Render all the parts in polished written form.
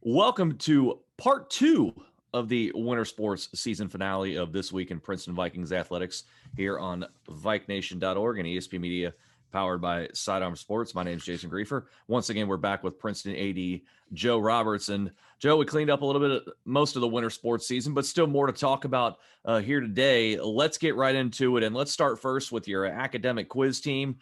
Welcome to part two of the winter sports season finale of This Week in Princeton Vikings Athletics here on VikeNation.org and ESP Media, powered by Sidearm Sports. My name is Jason Griefer. Once again, we're back with Princeton AD Joe Robertson. Joe, we cleaned up a little bit of most of the winter sports season, but still more to talk about here today. Let's get right into it, and let's start first with your academic quiz team.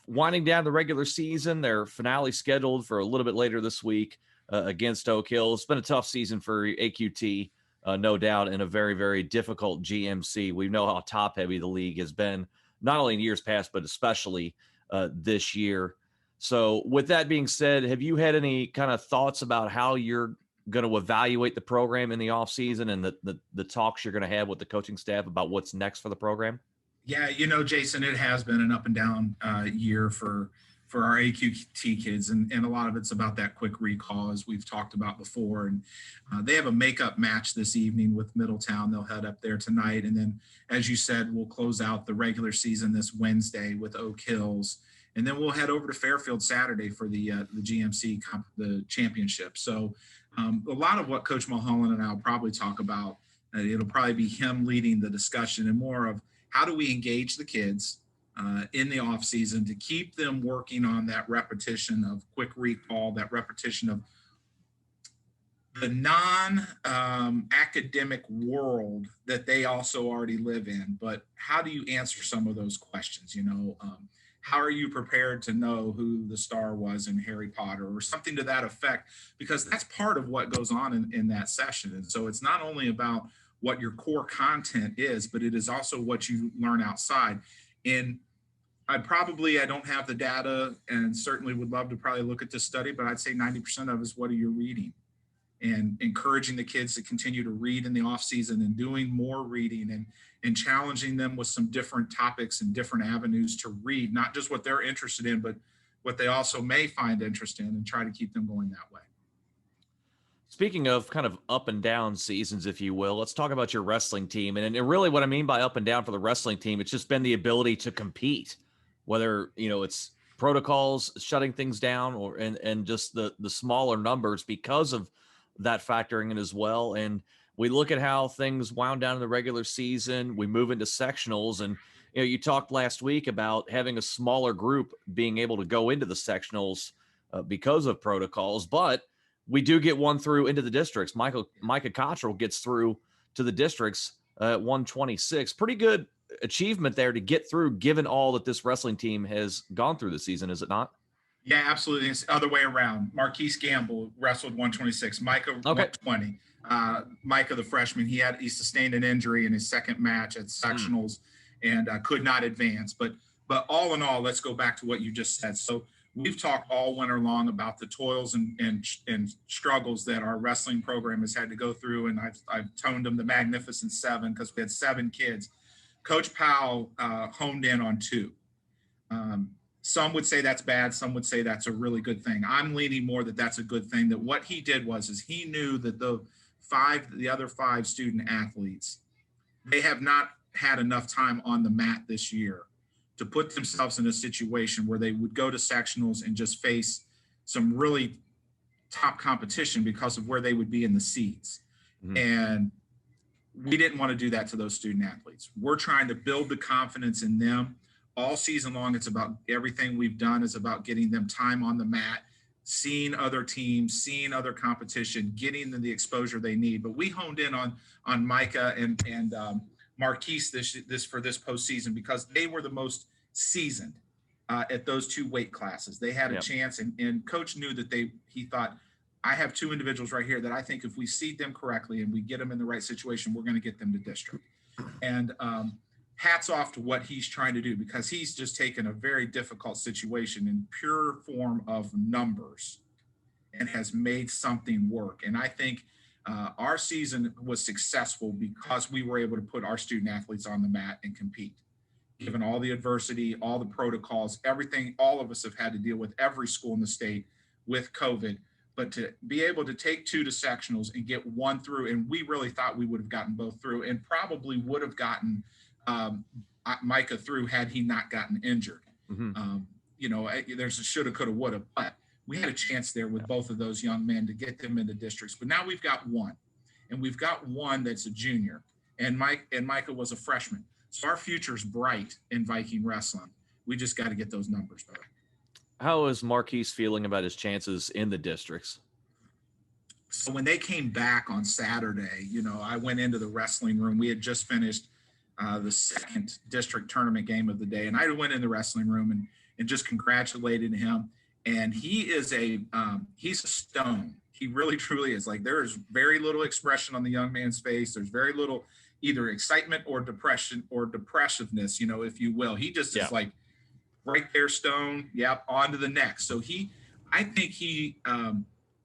Winding down the regular season, their finale scheduled for a little bit later this week against Oak Hill. It's been a tough season for AQT, no doubt, and a very, very difficult GMC. We know how top-heavy the league has been, not only in years past, but especially this year. So with that being said, have you had any kind of thoughts about how you're going to evaluate the program in the offseason and the talks you're going to have with the coaching staff about what's next for the program? Yeah, Jason, it has been an up and down year for our AQT kids, and a lot of it's about that quick recall, as we've talked about before. And they have a makeup match this evening with Middletown. They'll head up there tonight, and then, as you said, we'll close out the regular season this Wednesday with Oak Hills, and then we'll head over to Fairfield Saturday for the GMC the championship. So a lot of what Coach Mulholland and I will probably talk about, it'll probably be him leading the discussion, and more of how do we engage the kids in the off season to keep them working on that repetition of quick recall, that repetition of the non-academic world that they also already live in. But how do you answer some of those questions? How are you prepared to know who the star was in Harry Potter or something to that effect? Because that's part of what goes on in that session. And so it's not only about what your core content is, but it is also what you learn outside. And I don't have the data, and certainly would love to probably look at this study, but I'd say 90% of it is what are you reading, and encouraging the kids to continue to read in the off season and doing more reading and challenging them with some different topics and different avenues to read, not just what they're interested in, but what they also may find interest in, and try to keep them going that way. Speaking of kind of up and down seasons, if you will, let's talk about your wrestling team. And really what I mean by up and down for the wrestling team, it's just been the ability to compete, whether, it's protocols shutting things down and just the smaller numbers because of that factoring in as well. And we look at how things wound down in the regular season. We move into sectionals, and, you talked last week about having a smaller group being able to go into the sectionals because of protocols, but we do get one through into the districts. Micah Cottrell gets through to the districts at 126. Pretty good achievement there to get through, given all that this wrestling team has gone through this season, is it not? Yeah, absolutely. It's the other way around. Marquise Gamble wrestled 126. Micah 120. Micah, the freshman, he sustained an injury in his second match at sectionals and could not advance. But all in all, let's go back to what you just said. So we've talked all winter long about the toils and struggles that our wrestling program has had to go through, and I've toned them the Magnificent Seven because we had 7 kids. Coach Powell honed in on 2. Some would say that's bad. Some would say that's a really good thing. I'm leaning more that that's a good thing, that what he did is he knew that the other 5 student athletes, they have not had enough time on the mat this year to put themselves in a situation where they would go to sectionals and just face some really top competition because of where they would be in the seeds. Mm-hmm. And we didn't want to do that to those student athletes. We're trying to build the confidence in them all season long. It's about everything we've done is about getting them time on the mat, seeing other teams, seeing other competition, getting them the exposure they need. But we honed in on Micah and Marquise this for this postseason because they were the most seasoned at those 2 weight classes. They had a chance, and Coach knew that he thought, I have 2 individuals right here that I think if we seed them correctly and we get them in the right situation, we're going to get them to district. And hats off to what he's trying to do, because he's just taken a very difficult situation in pure form of numbers and has made something work. And I think our season was successful because we were able to put our student athletes on the mat and compete. Given all the adversity, all the protocols, everything all of us have had to deal with, every school in the state with COVID, but to be able to take 2 to sectionals and get 1 through, and we really thought we would have gotten both through and probably would have gotten Micah through had he not gotten injured. Mm-hmm. There's a shoulda, coulda, woulda, but we had a chance there with both of those young men to get them into districts. But now we've got one, and we've got one that's a junior, and Micah was a freshman. So our future's bright in Viking wrestling. We just got to get those numbers back. How is Marquise feeling about his chances in the districts? So when they came back on Saturday, I went into the wrestling room. We had just finished the second district tournament game of the day, and I went in the wrestling room and just congratulated him. And he's a stone. He really, truly is. Like, there is very little expression on the young man's face. There's very little either excitement or depression or depressiveness, if you will. He just is like right there, stone. Yep, on to the next. So I think he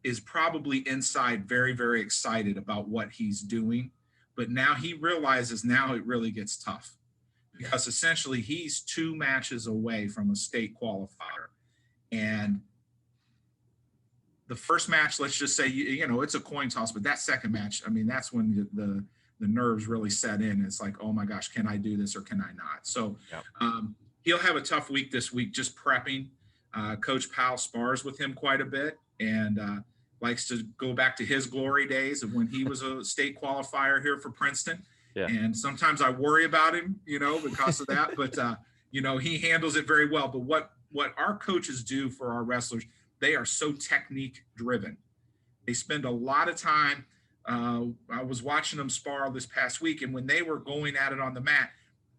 is probably inside very, very excited about what he's doing. But now he realizes now it really gets tough, because essentially he's 2 matches away from a state qualifier. And the first match, let's just say, it's a coin toss, but that second match, I mean, that's when the nerves really set in. It's like, oh my gosh, can I do this or can I not? So he'll have a tough week this week just prepping. Coach Powell spars with him quite a bit and likes to go back to his glory days of when he was a state qualifier here for Princeton. Yeah. And sometimes I worry about him, because of that, but he handles it very well. But what our coaches do for our wrestlers, they are so technique driven. They spend a lot of time. I was watching them spar this past week, and when they were going at it on the mat,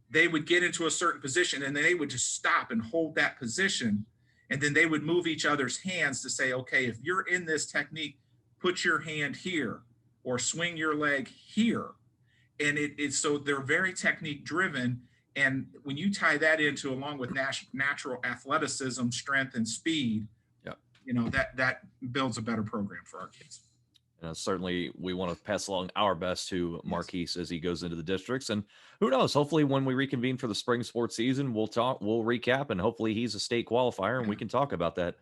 they would get into a certain position and then they would just stop and hold that position. And then they would move each other's hands to say, okay, if you're in this technique, put your hand here or swing your leg here. And it's so they're very technique driven. And when you tie that into along with natural athleticism, strength, and speed, that builds a better program for our kids. Certainly, we want to pass along our best to Marquise as he goes into the districts. And who knows, hopefully when we reconvene for the spring sports season, we'll recap, and hopefully he's a state qualifier, and we can talk about that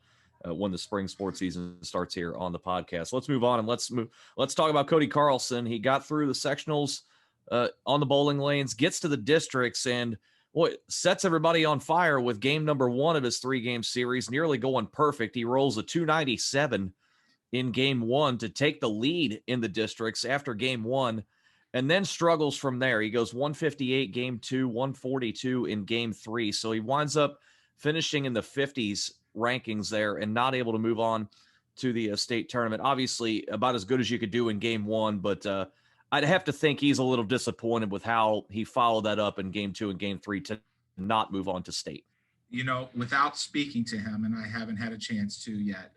when the spring sports season starts here on the podcast. Let's move on, and let's talk about Cody Carlson. He got through the sectionals on the bowling lanes, gets to the districts, and sets everybody on fire with game number 1 of his 3-game series, nearly going perfect. He rolls a 297 in game 1 to take the lead in the districts after game 1, and then struggles from there. He goes 158 game 2, 142 in game 3. So he winds up finishing in the 50s rankings there and not able to move on to the state tournament. Obviously, about as good as you could do in game 1, but I'd have to think he's a little disappointed with how he followed that up in game 2 and game 3 to not move on to state. Without speaking to him, and I haven't had a chance to yet,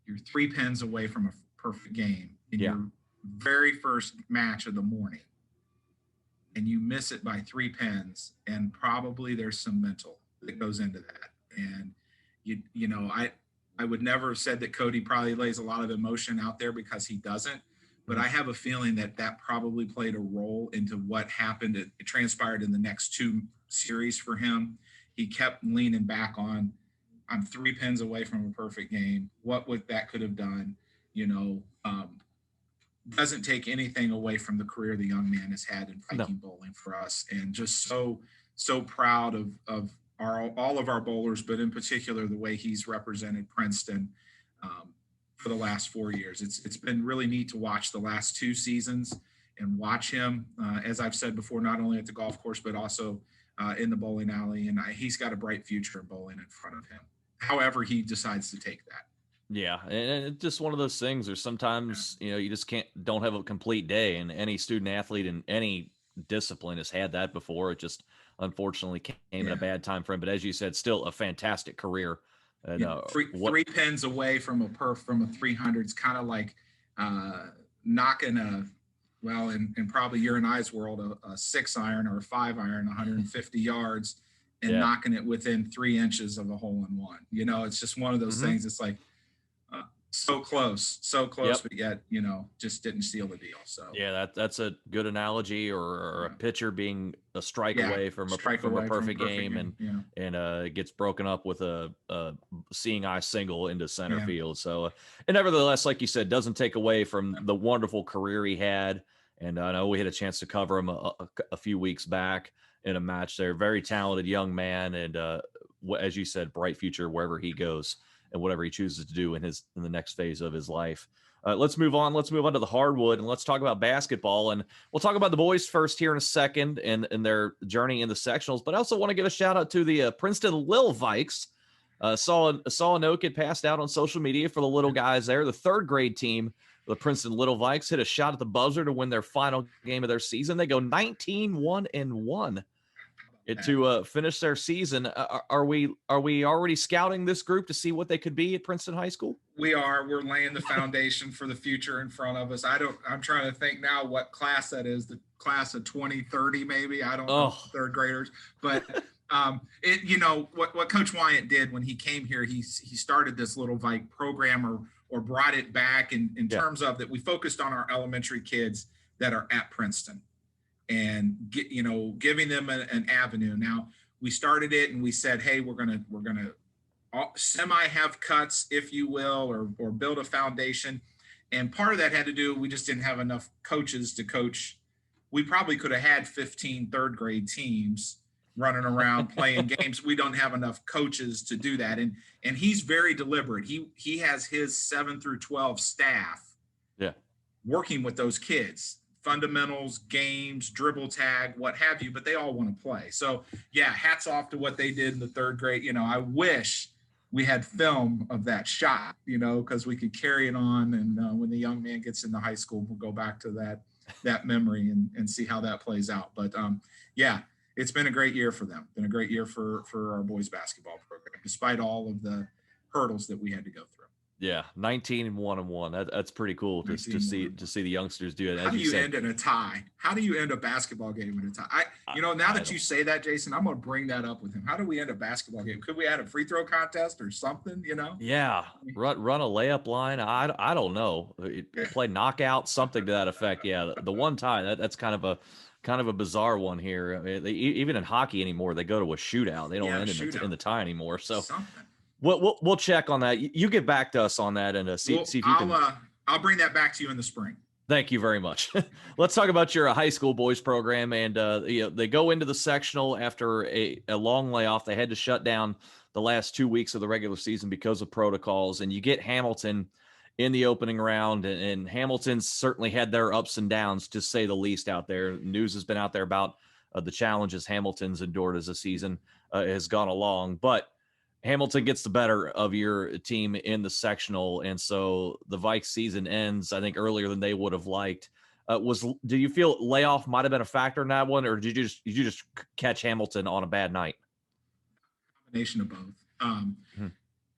you're 3 pins away from a perfect game in your very first match of the morning, and you miss it by 3 pins, and probably there's some mental that goes into that. And I would never have said that Cody probably lays a lot of emotion out there, because he doesn't, but I have a feeling that probably played a role into what happened. It transpired in the next 2 series for him. He kept leaning back on, I'm 3 pins away from a perfect game. What that could have done, doesn't take anything away from the career the young man has had in Viking bowling for us. And just so proud of all of our bowlers, but in particular, the way he's represented Princeton for the last 4 years. It's been really neat to watch the last 2 seasons and watch him, as I've said before, not only at the golf course, but also in the bowling alley. And he's got a bright future in bowling in front of him, however he decides to take that. Yeah, and it's just one of those things. There's sometimes, you just don't have a complete day, and any student athlete in any discipline has had that before. It just unfortunately came at a bad time for him. But as you said, still a fantastic career. And, 3 pins away from a 300 is kind of like knocking in probably your and I's world, a 6 iron or a 5 iron, 150 yards, and knocking it within 3 inches of a hole in one. It's just one of those things. It's like so close, yeah. But yet, just didn't seal the deal. So that's a good analogy, or a pitcher being a strike away from a perfect game, and gets broken up with a seeing eye single into center field. So, and nevertheless, like you said, doesn't take away from the wonderful career he had. And I know we had a chance to cover him a few weeks back in a match there. Very talented young man, and as you said, bright future wherever he goes and whatever he chooses to do in the next phase of his life. Let's move on. Let's move on to the hardwood, and let's talk about basketball. And we'll talk about the boys first here in a second and their journey in the sectionals. But I also want to give a shout out to the Princeton Lil Vikes. Saw a note get passed out on social media for the little guys there. The third grade team, the Princeton Little Vikes, hit a shot at the buzzer to win their final game of their season. They go 19-1-1 to finish their season. Are we already scouting this group to see what they could be at Princeton High School? We are. We're laying the foundation for the future in front of us. I'm trying to think now what class that is. The class of 2030, maybe. I don't know, third graders. But what Coach Wyatt did when he came here, he started this little Vike program or brought it back in terms of that we focused on our elementary kids that are at Princeton and giving them an avenue. Now we started it and we said, hey, we're gonna semi have cuts, if you will, or build a foundation. And part of that had to do, we just didn't have enough coaches to coach. We probably could have had 15 third grade teams running around playing games. We don't have enough coaches to do that. And he's very deliberate. He has his 7 through 12 staff working with those kids, fundamentals, games, dribble tag, what have you, but they all want to play. So hats off to what they did in the third grade. I wish we had film of that shot, because we could carry it on. And when the young man gets into high school, we'll go back to that memory and see how that plays out. But it's been a great year for them. Been a great year for our boys basketball program, despite all of the hurdles that we had to go through. Yeah, 19-1-1. That's pretty cool to see the youngsters do it. How do you end in a tie? How do you end a basketball game in a tie? Now that you say that, Jason, I'm going to bring that up with him. How do we end a basketball game? Could we add a free throw contest or something? Yeah, run a layup line. I don't know. Play knockout, something to that effect. Yeah, the one tie that's kind of a bizarre one here. I mean, even in hockey anymore, they go to a shootout. They don't end in the tie anymore. So. Something. We'll check on that. You get back to us on that and see if you can. I'll bring that back to you in the spring. Thank you very much. Let's talk about your high school boys program. And they go into the sectional after a long layoff. They had to shut down the last 2 weeks of the regular season because of protocols. And you get Hamilton in the opening round, and Hamilton's certainly had their ups and downs, to say the least, out there. News has been out there about the challenges Hamilton's endured as the season has gone along, but Hamilton gets the better of your team in the sectional, and so the Vikes season ends, I think, earlier than they would have liked. Do you feel layoff might have been a factor in that one, or did you just catch Hamilton on a bad night? Combination of both.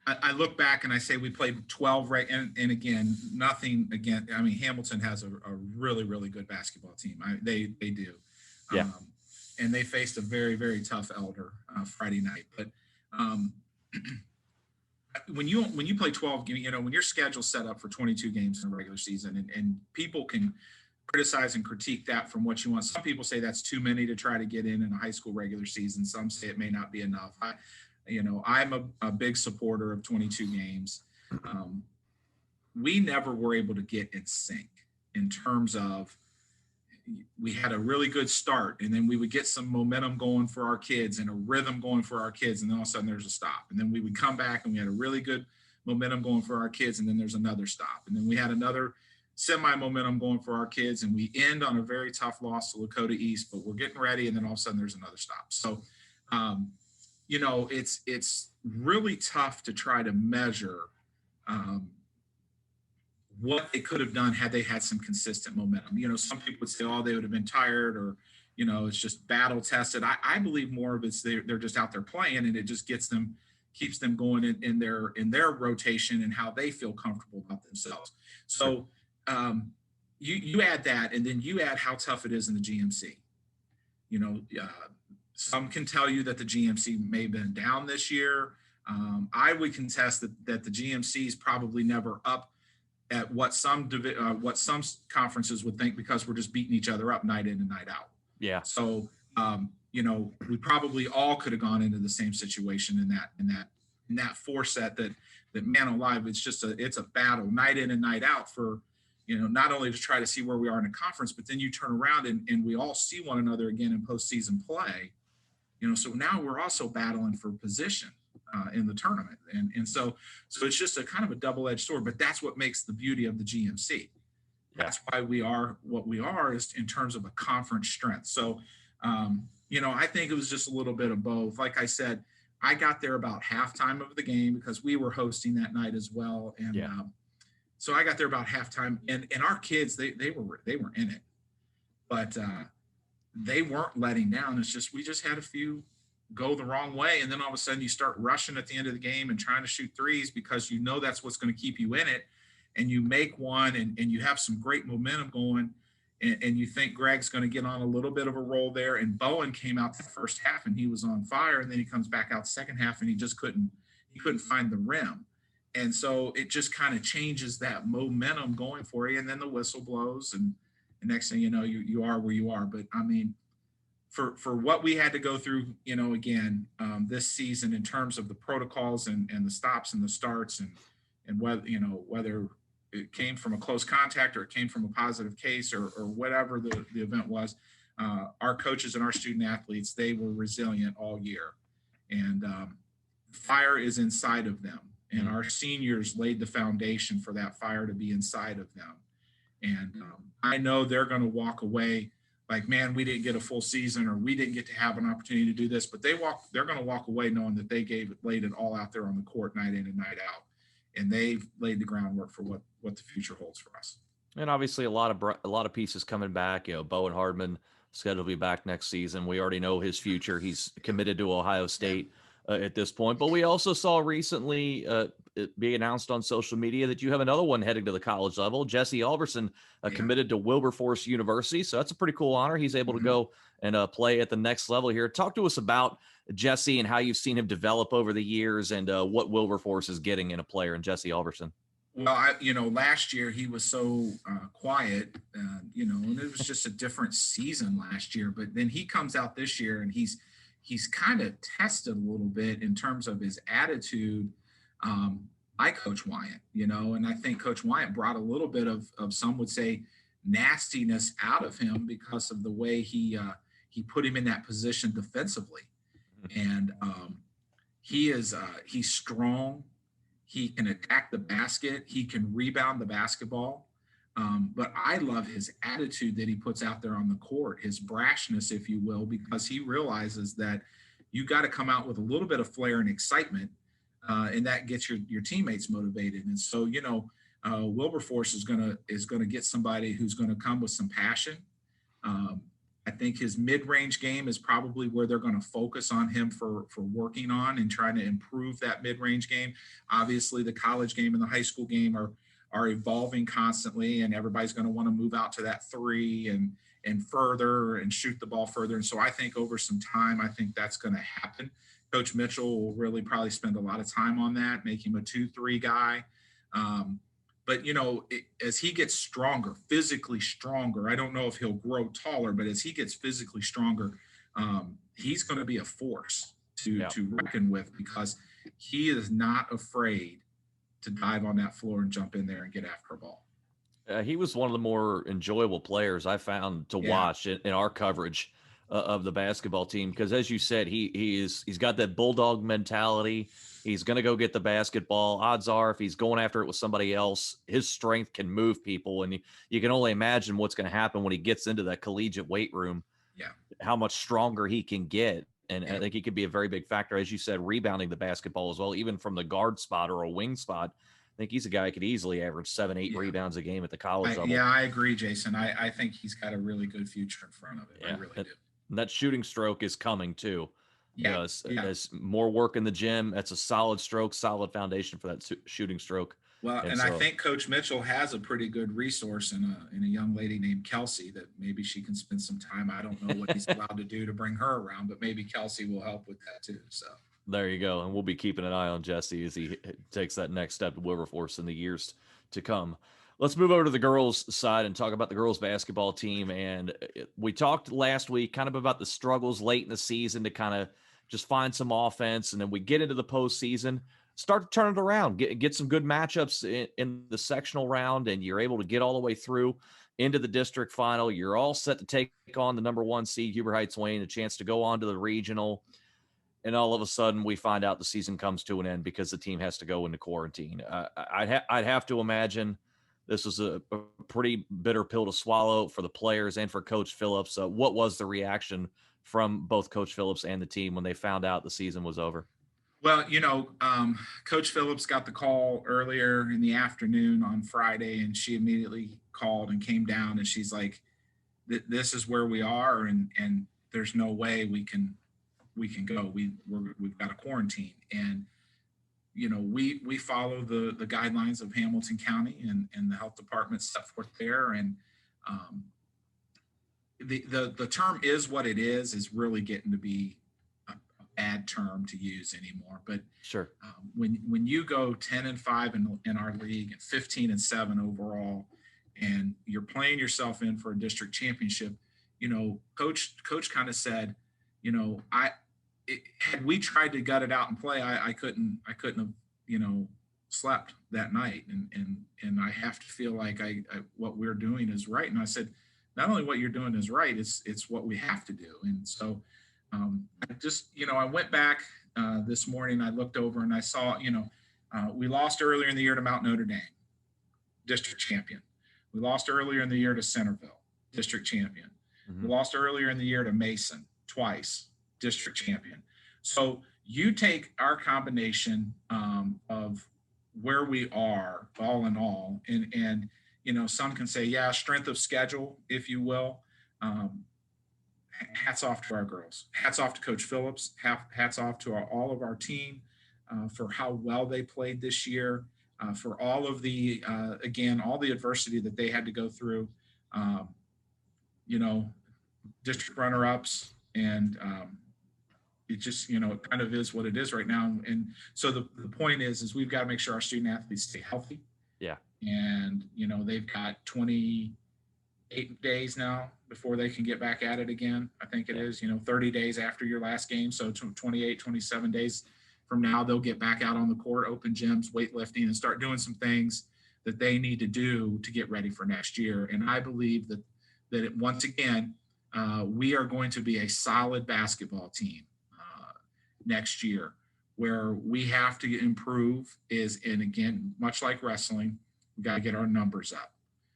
I look back and I say we played 12 and again, nothing again. I mean, Hamilton has a really, really good basketball team. They do. Yeah. And they faced a very, very tough Elder Friday night, but. When you play 12, when your schedule's set up for 22 games in a regular season, and people can criticize and critique that from what you want. Some people say that's too many to try to get in a high school regular season. Some say it may not be enough. I'm a big supporter of 22 games. We never were able to get in sync in terms of, we had a really good start, and then we would get some momentum going for our kids and a rhythm going for our kids, and then all of a sudden there's a stop. And then we would come back and we had a really good momentum going for our kids, and then there's another stop. And then we had another semi-momentum going for our kids, and we end on a very tough loss to Lakota East, but we're getting ready, and then all of a sudden there's another stop. So, it's really tough to try to measure what they could have done had they had some consistent momentum. Some people would say, they would have been tired, or, it's just battle tested. I believe more of it's they're just out there playing, and it just keeps them going in their rotation and how they feel comfortable about themselves. So you add that, and then you add how tough it is in the GMC. Some can tell you that the GMC may have been down this year. I would contest that the GMC is probably never up at what some conferences would think, because we're just beating each other up night in and night out. Yeah. So, we probably all could have gone into the same situation in that 4-set that man alive, it's a battle night in and night out for, not only to try to see where we are in a conference, but then you turn around and we all see one another again in postseason play. So now we're also battling for position. in the tournament. And so it's just a kind of a double-edged sword, but that's what makes the beauty of the GMC. That's why we are what we are, is in terms of a conference strength. So, I think it was just a little bit of both. Like I said, I got there about halftime of the game because we were hosting that night as well. And so I got there about halftime, and our kids, they were in it, but they weren't letting down. It's just, we just had a few go the wrong way. And then all of a sudden you start rushing at the end of the game and trying to shoot threes because that's what's going to keep you in it. And you make one and you have some great momentum going, and you think Greg's going to get on a little bit of a roll there. And Bowen came out the first half and he was on fire, and then he comes back out the second half and he couldn't find the rim. And so it just kind of changes that momentum going for you. And then the whistle blows, and the next thing you know, you are where you are. But I mean, for what we had to go through, this season in terms of the protocols and the stops and the starts and whether it came from a close contact or it came from a positive case or whatever the event was, our coaches and our student athletes, they were resilient all year. And fire is inside of them. And our seniors laid the foundation for that fire to be inside of them. And I know they're going to walk away like, man, we didn't get a full season, or we didn't get to have an opportunity to do this, but they're going to walk away knowing that they laid it all out there on the court night in and night out. And they've laid the groundwork for what the future holds for us. And obviously a lot of pieces coming back. Bowen Hardman scheduled to be back next season. We already know his future. He's committed to Ohio State at this point. But we also saw recently it be announced on social media that you have another one heading to the college level. Jesse Albertson committed to Wilberforce University. So that's a pretty cool honor. He's able to go and play at the next level here. Talk to us about Jesse and how you've seen him develop over the years, and what Wilberforce is getting in a player in Jesse Albertson. Well, last year he was so quiet, and it was just a different season last year. But then he comes out this year and he's kind of tested a little bit in terms of his attitude by Coach Wyatt, and I think Coach Wyatt brought a little bit of some would say nastiness out of him because of the way he put him in that position defensively. And he's strong. He can attack the basket. He can rebound the basketball. But I love his attitude that he puts out there on the court, his brashness, if you will, because he realizes that you got to come out with a little bit of flair and excitement, and that gets your teammates motivated. And so, Wilberforce is gonna get somebody who's going to come with some passion. I think his mid-range game is probably where they're going to focus on him for working on and trying to improve that mid-range game. Obviously, the college game and the high school game are evolving constantly, and everybody's going to want to move out to that three and further and shoot the ball further. And so I think over some time, I think that's going to happen. Coach Mitchell will really probably spend a lot of time on that, make him a 2-3 guy. But, as he gets stronger, physically stronger, I don't know if he'll grow taller, but as he gets physically stronger, he's going to be a force to reckon with, because he is not afraid to dive on that floor and jump in there and get after a ball. He was one of the more enjoyable players I found to watch in our coverage of the basketball team, because as you said, he's got that bulldog mentality. He's going to go get the basketball. Odds are, if he's going after it with somebody else, his strength can move people. And you can only imagine what's going to happen when he gets into that collegiate weight room, how much stronger he can get. And I think he could be a very big factor, as you said, rebounding the basketball as well, even from the guard spot or a wing spot. I think he's a guy who could easily average 7-8 rebounds a game at the college level. Yeah, I agree, Jason. I think he's got a really good future in front of him. I really do. And that shooting stroke is coming too. As more work in the gym, that's a solid stroke, solid foundation for that shooting stroke. Well, and I think Coach Mitchell has a pretty good resource in a young lady named Kelsey that maybe she can spend some time. I don't know what he's allowed to do to bring her around, but maybe Kelsey will help with that too. So there you go. And we'll be keeping an eye on Jesse as he takes that next step to Wilberforce in the years to come. Let's move over to the girls' side and talk about the girls' basketball team. And we talked last week kind of about the struggles late in the season to kind of just find some offense. And then we get into the postseason, start to turn it around, get some good matchups in the sectional round, and you're able to get all the way through into the district final. You're all set to take on the number 1 seed, Huber Heights Wayne, a chance to go on to the regional. and all of a sudden we find out the season comes to an end because the team has to go into quarantine. I'd have to imagine this was a pretty bitter pill to swallow for the players and for Coach Phillips. What was the reaction from both Coach Phillips and the team when they found out the season was over? Well, Coach Phillips got the call earlier in the afternoon on Friday, and she immediately called and came down, and she's like, "This is where we are, and there's no way we can go. We've got a quarantine." And we follow the guidelines of Hamilton County and the health department set forth there, and the term "is what it is" really getting to be a bad term to use anymore. But Sure. when you go 10-5 in our league and 15-7 overall, and you're playing yourself in for a district championship, coach kind of said, had we tried to gut it out and play, I couldn't have slept that night, and I have to feel like I what we're doing is right. And I said, not only what you're doing is right, it's what we have to do. And so I just I went back this morning. I looked over and I saw we lost earlier in the year to Mount Notre Dame, district champion. We lost earlier in the year to Centerville, district champion. Mm-hmm. We lost earlier in the year to Mason twice, district champion. So you take our combination of where we are all in all, and some can say, yeah, strength of schedule, if you will. Hats off to our girls. Hats off to Coach Phillips. Hats off to all of our team for how well they played this year, for all of the, again, all the adversity that they had to go through, district runner-ups, and it just, it kind of is what it is right now. And so the point is we've got to make sure our student athletes stay healthy. Yeah. And, they've got 28 days now before they can get back at it again. I think it is, 30 days after your last game. So 28, 27 days from now, they'll get back out on the court, open gyms, weightlifting, and start doing some things that they need to do to get ready for next year. And I believe that once again, we are going to be a solid basketball team next year. Where we have to improve is, and again, much like wrestling, we've got to get our numbers up.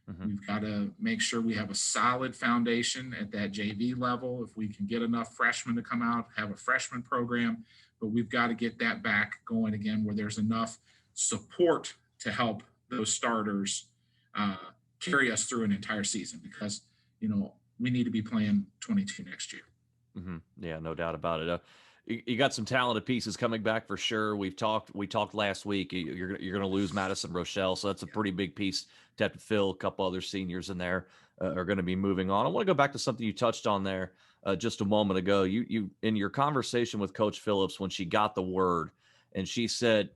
Mm-hmm. We've got to make sure we have a solid foundation at that JV level. If we can get enough freshmen to come out, have a freshman program, but we've got to get that back going again, where there's enough support to help those starters carry us through an entire season, because, we need to be playing 22 next year. Mm-hmm. Yeah, no doubt about it. You got some talented pieces coming back for sure. We talked last week. You're going to lose Madison Rochelle, so that's a pretty big piece to have to fill. A couple other seniors in there are going to be moving on. I want to go back to something you touched on there just a moment ago. You in your conversation with Coach Phillips when she got the word, and she said,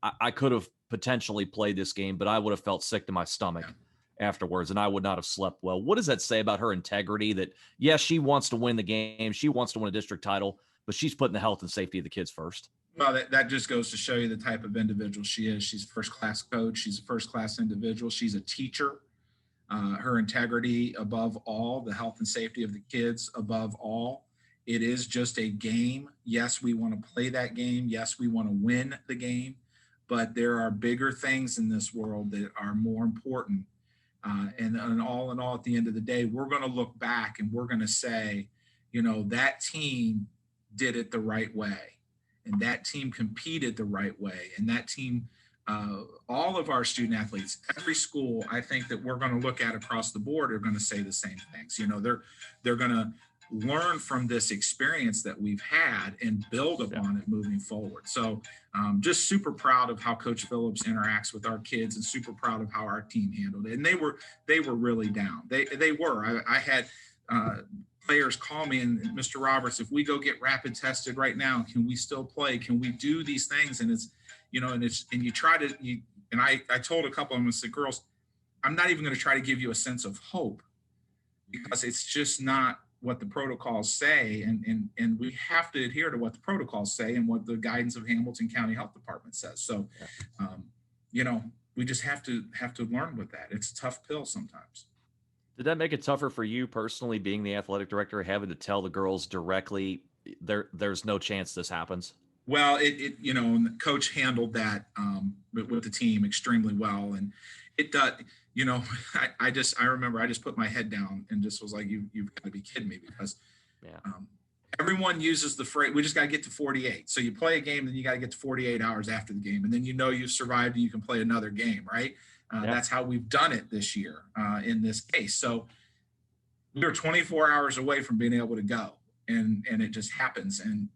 I could have potentially played this game, but I would have felt sick to my stomach afterwards, and I would not have slept well. What does that say about her integrity? That yes, she wants to win the game, she wants to win a district title, but she's putting the health and safety of the kids first. Well, that just goes to show you the type of individual she is. She's a first-class coach. She's a first-class individual. She's a teacher. Her integrity above all, the health and safety of the kids above all. It is just a game. Yes, we want to play that game. Yes, we want to win the game. But there are bigger things in this world that are more important. And all in all, at the end of the day, we're going to look back and we're going to say, that team did it the right way, and that team competed the right way, and that team, all of our student athletes, every school, I think that we're going to look at across the board are going to say the same things. They're going to learn from this experience that we've had and build upon it moving forward. So just super proud of how Coach Phillips interacts with our kids, and super proud of how our team handled it. And they were really down. They were. I had players call me and, Mr. Roberts, if we go get rapid tested right now, can we still play? Can we do these things? And it's, and you try to, and I told a couple of them, I said, girls, I'm not even going to try to give you a sense of hope, because it's just not what the protocols say. And we have to adhere to what the protocols say and what the guidance of Hamilton County Health Department says. So, we just have to learn with that. It's a tough pill sometimes. Did that make it tougher for you personally, being the athletic director, having to tell the girls directly, there's no chance this happens. Well, and the coach handled that with the team extremely well, and it does. I remember I just put my head down and just was like, you've got to be kidding me, because everyone uses the phrase, we just got to get to 48. So you play a game, then you got to get to 48 hours after the game, and then you've survived and you can play another game, right? That's how we've done it this year in this case. So we were 24 hours away from being able to go, and it just happens, and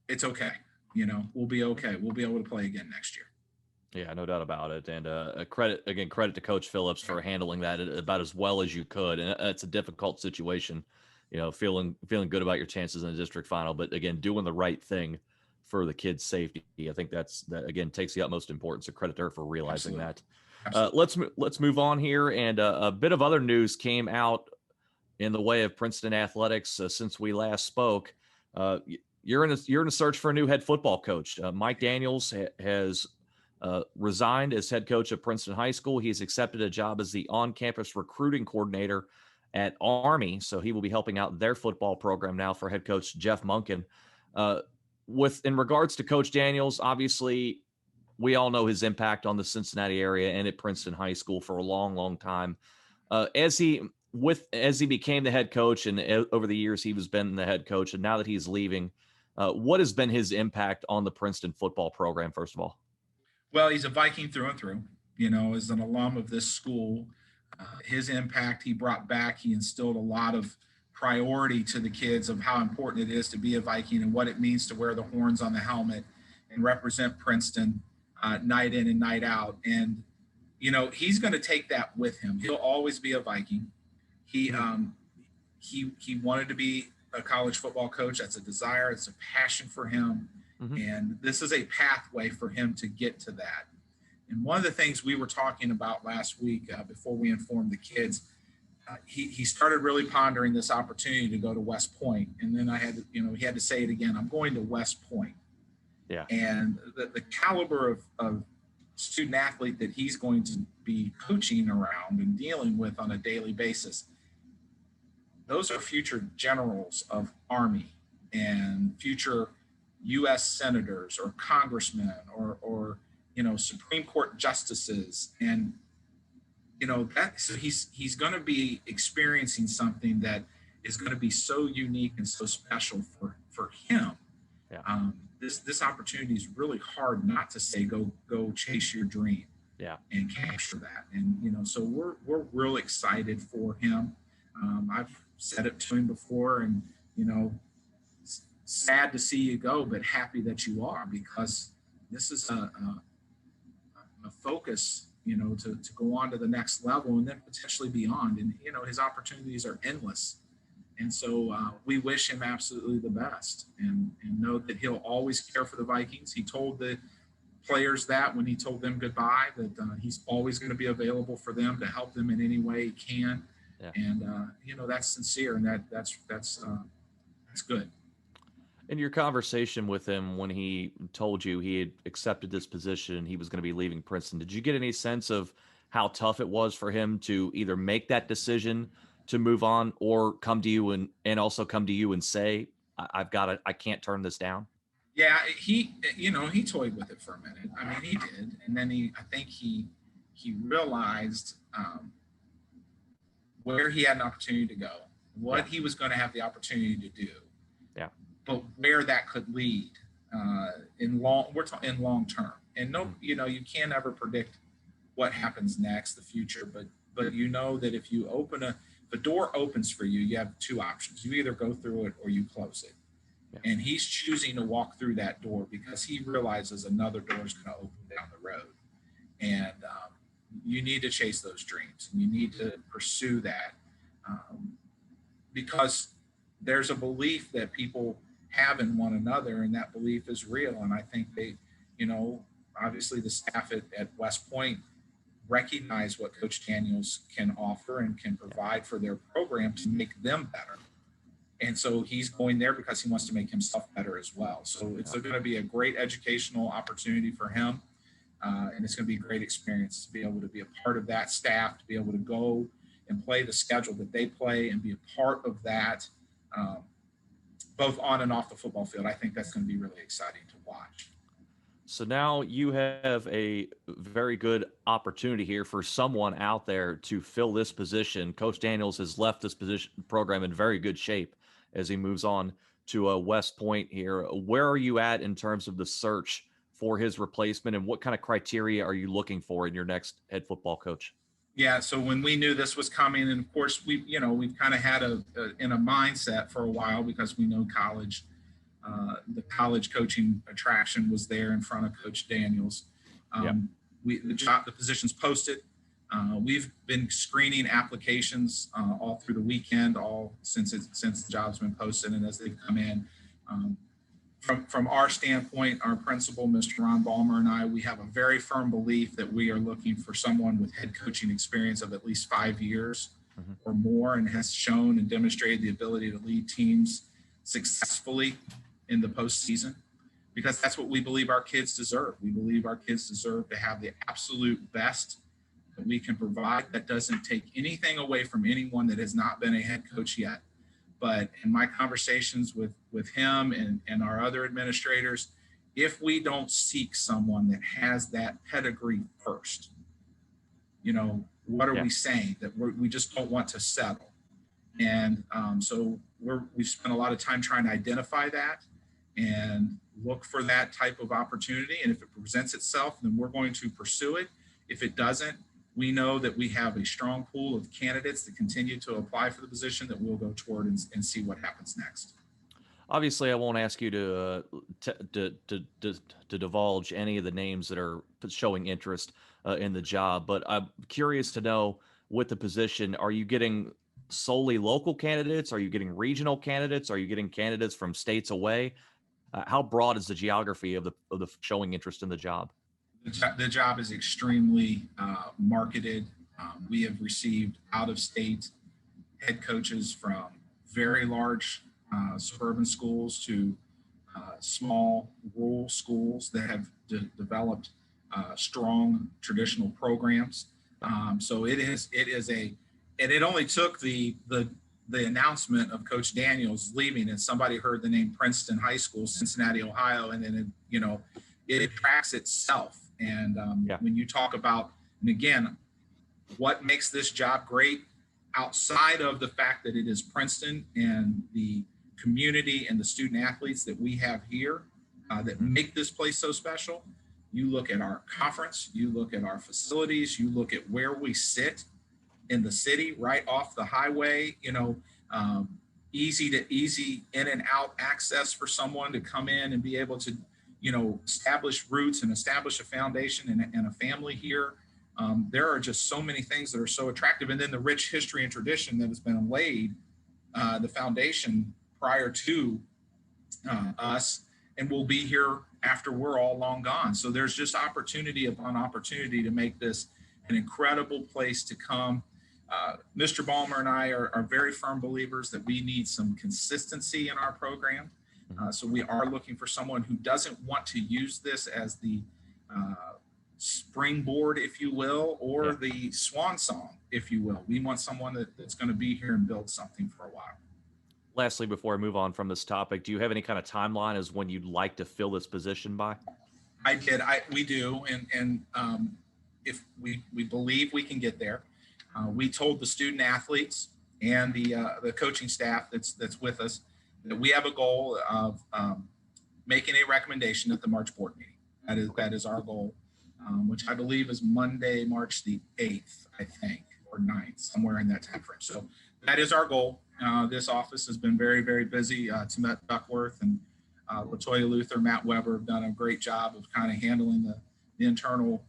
it's okay. We'll be okay. We'll be able to play again next year. Yeah, no doubt about it. And credit to Coach Phillips for handling that about as well as you could. And it's a difficult situation, feeling good about your chances in the district final, but again, doing the right thing for the kids' safety. I think that again takes the utmost importance. So credit to her for realizing that. Let's move on here. And a bit of other news came out in the way of Princeton athletics since we last spoke. You're in a search for a new head football coach. Mike Daniels has resigned as head coach of Princeton High School. He's accepted a job as the on-campus recruiting coordinator at Army, so he will be helping out their football program now for head coach Jeff Munkin. In regards to Coach Daniels, obviously we all know his impact on the Cincinnati area and at Princeton High School for a long, long time. As he became the head coach, and over the years he was been the head coach, and now that he's leaving, what has been his impact on the Princeton football program, first of all? Well, he's a Viking through and through, as an alum of this school. His impact he brought back, he instilled a lot of priority to the kids of how important it is to be a Viking and what it means to wear the horns on the helmet and represent Princeton night in and night out. And, he's going to take that with him. He'll always be a Viking. He wanted to be a college football coach. That's a desire. It's a passion for him. Mm-hmm. And this is a pathway for him to get to that. And one of the things we were talking about last week before we informed the kids, he started really pondering this opportunity to go to West Point. And then he had to say it again, I'm going to West Point. Yeah. And the caliber of student athlete that he's going to be coaching around and dealing with on a daily basis, those are future generals of Army and future U.S. senators or congressmen or Supreme Court justices. And, so he's going to be experiencing something that is going to be so unique and so special for him. Yeah. This opportunity is really hard not to say, go chase your dream. Yeah. And capture that. And, so we're real excited for him. I've said it to him before, and, sad to see you go, but happy that you are, because this is a focus, to go on to the next level and then potentially beyond. And, his opportunities are endless. And so we wish him absolutely the best and know that he'll always care for the Vikings. He told the players that when he told them goodbye, that he's always going to be available for them to help them in any way he can. Yeah. And, that's sincere, and that's good. In your conversation with him, when he told you he had accepted this position and he was going to be leaving Princeton, did you get any sense of how tough it was for him to either make that decision to move on or come to you and also come to you and say, I can't turn this down? Yeah, he toyed with it for a minute. I mean, he did. And then I think he realized where he had an opportunity to go, what he was going to have the opportunity to do. Yeah. But where that could lead in long term. And you can't ever predict what happens next, the future, but that if the door opens for you, you have two options. You either go through it or you close it. Yeah. And he's choosing to walk through that door because he realizes another door is going to open down the road. And you need to chase those dreams, and you need to pursue that because there's a belief that people have in one another, and that belief is real. And I think they, obviously the staff at West Point recognize what Coach Daniels can offer and can provide for their program to make them better. And so he's going there because he wants to make himself better as well. So it's going to be a great educational opportunity for him. And it's going to be a great experience to be able to be a part of that staff, to be able to go and play the schedule that they play and be a part of that both on and off the football field. I think that's going to be really exciting to watch. So now you have a very good opportunity here for someone out there to fill this position. Coach Daniels has left this position program in very good shape as he moves on to West Point here. Where are you at in terms of the search for his replacement, and what kind of criteria are you looking for in your next head football coach? Yeah, so when we knew this was coming, and of course we've kind of had in a mindset for a while, because we know the college coaching attraction was there in front of Coach Daniels. The position's posted. We've been screening applications all through the weekend, since the job's been posted, and as they've come in. From our standpoint, our principal, Mr. Ron Ballmer, and I, we have a very firm belief that we are looking for someone with head coaching experience of at least 5 years or more, and has shown and demonstrated the ability to lead teams successfully in the postseason, because that's what we believe our kids deserve. We believe our kids deserve to have the absolute best that we can provide. That doesn't take anything away from anyone that has not been a head coach yet. But in my conversations with him and our other administrators, if we don't seek someone that has that pedigree first, what are we saying? That we just don't want to settle. And so we've spent a lot of time trying to identify that and look for that type of opportunity. And if it presents itself, then we're going to pursue it. If it doesn't, we know that we have a strong pool of candidates that continue to apply for the position that we'll go toward and see what happens next. Obviously, I won't ask you to divulge any of the names that are showing interest in the job, but I'm curious to know, with the position, are you getting solely local candidates? Are you getting regional candidates? Are you getting candidates from states away? How broad is the geography of the showing interest in the job? The job is extremely marketed. We have received out-of-state head coaches from very large suburban schools to small rural schools that have developed strong traditional programs. So it only took the announcement of Coach Daniels leaving, and somebody heard the name Princeton High School, Cincinnati, Ohio, and then it attracts itself. And when you talk about, and again, what makes this job great outside of the fact that it is Princeton and the community and the student athletes that we have here that make this place so special, you look at our conference, you look at our facilities, you look at where we sit in the city, right off the highway, easy in and out access for someone to come in and be able to establish roots and establish a foundation and a family here. There are just so many things that are so attractive. And then the rich history and tradition that has been laid, the foundation prior to us, and will be here after we're all long gone. So there's just opportunity upon opportunity to make this an incredible place to come. Mr. Ballmer and I are very firm believers that we need some consistency in our program. So we are looking for someone who doesn't want to use this as the springboard, if you will, or the swan song, if you will. We want someone that's going to be here and build something for a while. Lastly, before I move on from this topic, do you have any kind of timeline as when you'd like to fill this position by? We do. And if we believe we can get there, we told the student athletes and the coaching staff that's with us that we have a goal of making a recommendation at the March board meeting. That is our goal, which I believe is Monday, March the 8th, I think, or 9th, somewhere in that time frame. So that is our goal. This office has been very, very busy. Timet Duckworth and Latoya Luther, Matt Weber have done a great job of kind of handling the internal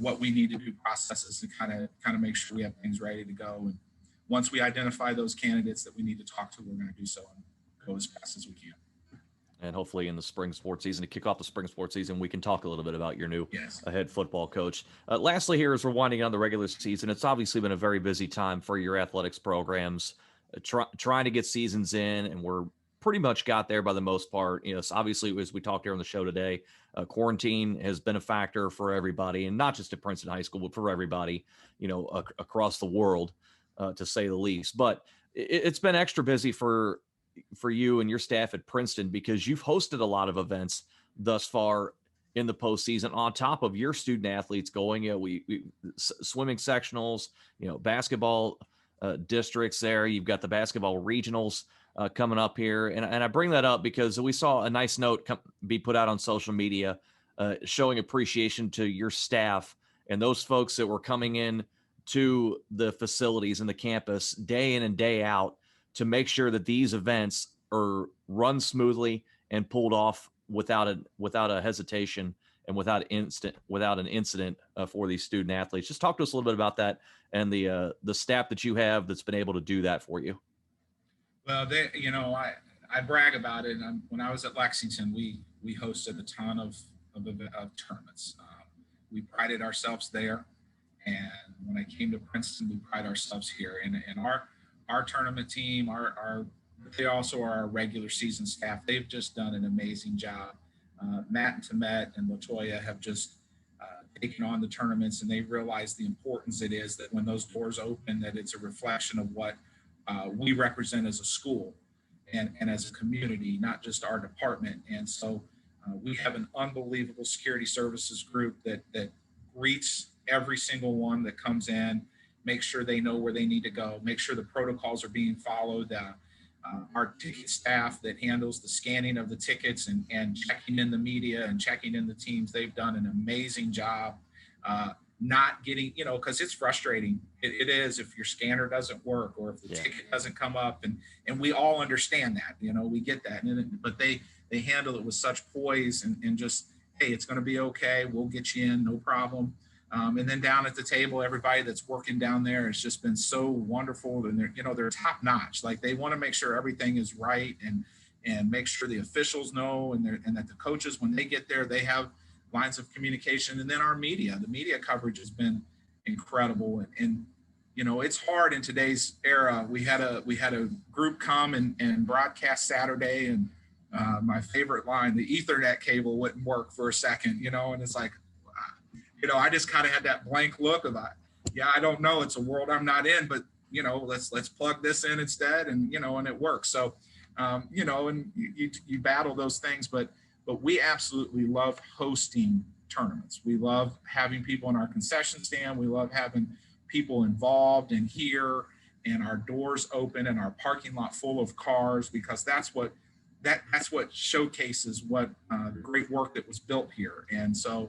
what we need to do processes to kind of make sure we have things ready to go. And once we identify those candidates that we need to talk to, we're going to do so and go as fast as we can. And hopefully in the spring sports season, to kick off the spring sports season, we can talk a little bit about your new head football coach. Lastly, here, as we're winding down the regular season, it's obviously been a very busy time for your athletics programs, trying to get seasons in, and we're pretty much got there by the most part. So obviously, as we talked here on the show today, quarantine has been a factor for everybody, and not just at Princeton High School, but for everybody, across the world, to say the least. But it's been extra busy for for you and your staff at Princeton, because you've hosted a lot of events thus far in the postseason on top of your student athletes going. Swimming sectionals, basketball districts there. You've got the basketball regionals coming up here. And I bring that up because we saw a nice note be put out on social media showing appreciation to your staff and those folks that were coming in to the facilities and the campus day in and day out to make sure that these events are run smoothly and pulled off without a hesitation and without an incident for these student athletes. Just talk to us a little bit about that and the staff that you have that's been able to do that for you. Well, I brag about it. And when I was at Lexington, we hosted a ton of tournaments. We prided ourselves there, and when I came to Princeton, we pride ourselves here. And our tournament team, they also are our regular season staff. They've just done an amazing job. Matt and Temet and LaToya have just taken on the tournaments, and they realize the importance it is that when those doors open, that it's a reflection of what we represent as a school and as a community, not just our department. And so we have an unbelievable security services group that greets every single one that comes in, make sure they know where they need to go, make sure the protocols are being followed. Our ticket staff that handles the scanning of the tickets and checking in the media and checking in the teams, they've done an amazing job. Not getting, because it's frustrating. It is if your scanner doesn't work or if the ticket doesn't come up, and we all understand that, we get that. But they handle it with such poise and just, hey, it's going to be okay. We'll get you in, no problem. And then down at the table, everybody that's working down there has just been so wonderful, and they're top notch. Like, they want to make sure everything is right and make sure the officials know and that the coaches, when they get there, they have lines of communication. And then the media coverage has been incredible. And it's hard in today's era. We had a group come and broadcast Saturday, and my favorite line, the Ethernet cable wouldn't work for a second, and it's like, I just kind of had that blank look of, I don't know. It's a world I'm not in, but let's plug this in instead. And it works. So, and you battle those things, but we absolutely love hosting tournaments. We love having people in our concession stand. We love having people involved and here, and our doors open and our parking lot full of cars, because that's what showcases what the great work that was built here. And so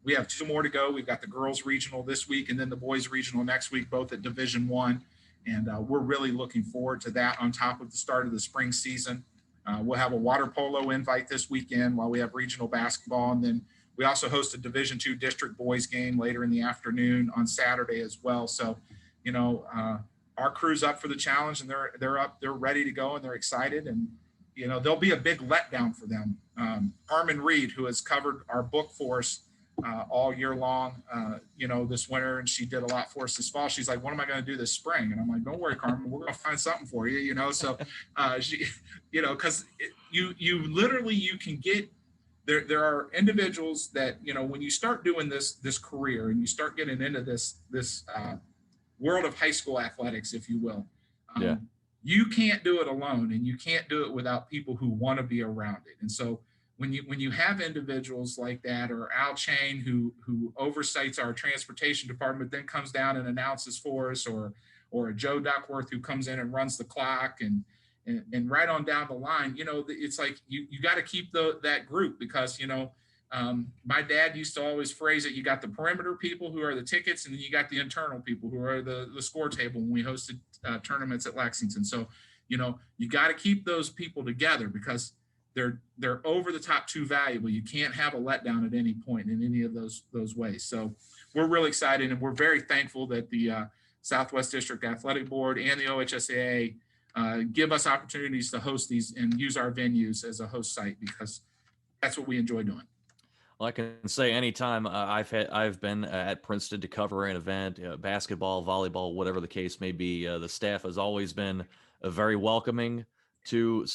we have 2 more to go. We've got the girls regional this week and then the boys regional next week, both at Division I. And we're really looking forward to that on top of the start of the spring season. We'll have a water polo invite this weekend while we have regional basketball. And then we also host a Division II district boys game later in the afternoon on Saturday as well. So, our crew's up for the challenge, and they're ready to go, and they're excited. And, there'll be a big letdown for them. Carmen Reed, who has covered our book for us all year long, this winter, and she did a lot for us this fall. She's like, what am I going to do this spring? And I'm like, don't worry, Carmen, we're going to find something for you, so she, because you literally can get there are individuals that, when you start doing this career and you start getting into this world of high school athletics, if you will, you can't do it alone, and you can't do it without people who want to be around it. And so when you have individuals like that, or Al Chain, who oversights our transportation department, then comes down and announces for us, or a Joe Duckworth who comes in and runs the clock, and right on down the line, it's like you got to keep that group, because my dad used to always phrase it: you got the perimeter people who are the tickets, and then you got the internal people who are the score table when we hosted tournaments at Lexington. So you got to keep those people together, because they're over the top too valuable. You can't have a letdown at any point in any of those ways. So we're really excited, and we're very thankful that the Southwest District Athletic Board and the OHSAA give us opportunities to host these and use our venues as a host site, because that's what we enjoy doing. Well, I can say anytime I've been at Princeton to cover an event, basketball, volleyball, whatever the case may be, the staff has always been very welcoming to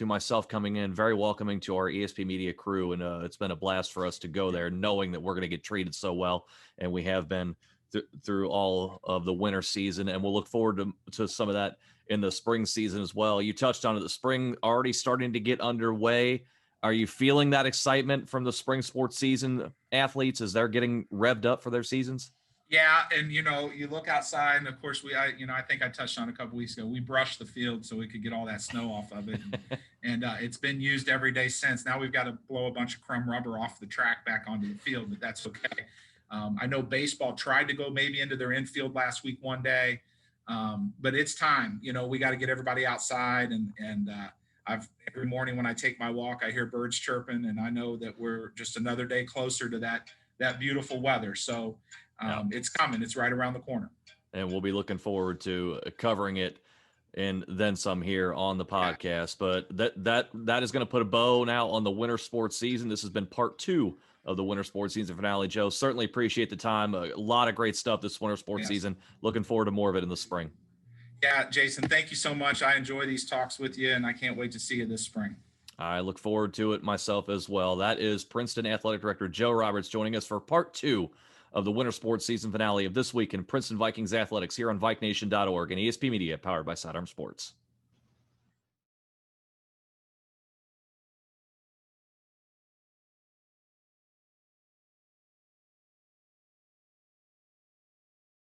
myself coming in, very welcoming to our ESP Media crew, and it's been a blast for us to go there, knowing that we're going to get treated so well, and we have been through all of the winter season, and we'll look forward to some of that in the spring season as well. You touched on it, the spring already starting to get underway. Are you feeling that excitement from the spring sports season athletes as they're getting revved up for their seasons? Yeah, and you look outside, and of course I think I touched on a couple weeks ago. We brushed the field so we could get all that snow off of it, and it's been used every day since. Now we've got to blow a bunch of crumb rubber off the track back onto the field, but that's okay. I know baseball tried to go maybe into their infield last week one day, but it's time. We got to get everybody outside, and I've every morning when I take my walk, I hear birds chirping, and I know that we're just another day closer to that beautiful weather. So. It's coming. It's right around the corner. And we'll be looking forward to covering it and then some here on the podcast. Yeah. But that is going to put a bow now on the winter sports season. This has been part 2 of the winter sports season finale. Joe, certainly appreciate the time. A lot of great stuff this winter sports season. Looking forward to more of it in the spring. Yeah, Jason, thank you so much. I enjoy these talks with you, and I can't wait to see you this spring. I look forward to it myself as well. That is Princeton Athletic Director Joe Roberts joining us for part 2 of the winter sports season finale of This Week in Princeton Vikings Athletics here on VikeNation.org and ESP Media, powered by Sidearm Sports.